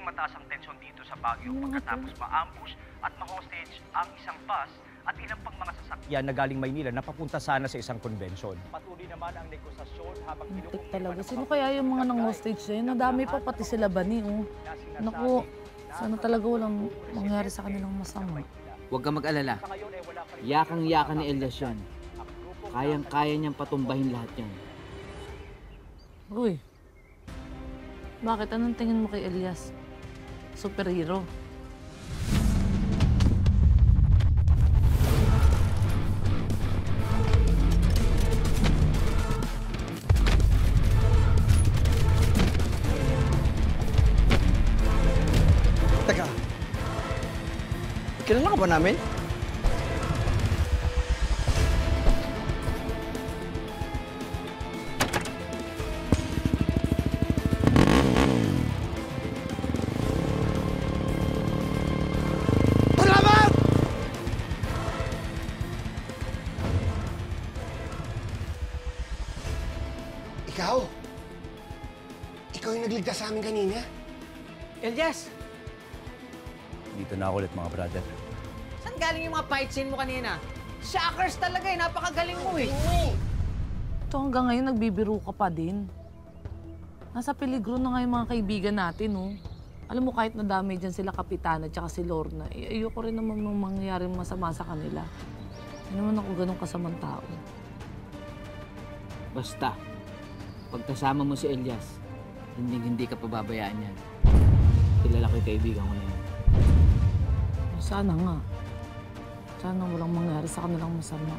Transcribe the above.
Tuluyan mataas ang tensyon dito sa Baguio pagkatapos ma-ambush at ma-hostage ang isang bus at ilang pang mga sasakyan na galing Maynila na papunta sana sa isang convention. Patuloy naman ang negosasyon habang Muntik talaga. Sino kaya yung mga nang-hostage na yun? Nadami pa pati sila Bani, oh. Naku, sana talaga walang mangyari sa kanilang masama. Huwag kang mag-alala. Yakang-yaka ni Elias yan. Kayang-kaya niyang patumbahin lahat yan. Uy, bakit? Anong tingin mo kay Elias? Superhero? Teka, kilala ka ba namin? Ikaw? Ikaw yung nagligtas sa amin kanina? Elias! Dito na ako ulit, mga brother. Saan galing yung mga fight scene mo kanina? Shockers talaga eh. Napakagaling mo eh. Ito hanggang ngayon nagbibiro ka pa din. Nasa peligro na nga yung mga kaibigan natin, oh. Alam mo, kahit nadamay dyan sila Kapitana at si Lorna, ayoko rin naman mangyari masama sa kanila. Hindi naman ako ganun kasamang tao. Basta, pagkasama mo si Elias, hindi ka pababayaan yan. Kilala ko yung kaibigan ko na yan. Sana nga. Sana walang mangyari sa kanilang masama.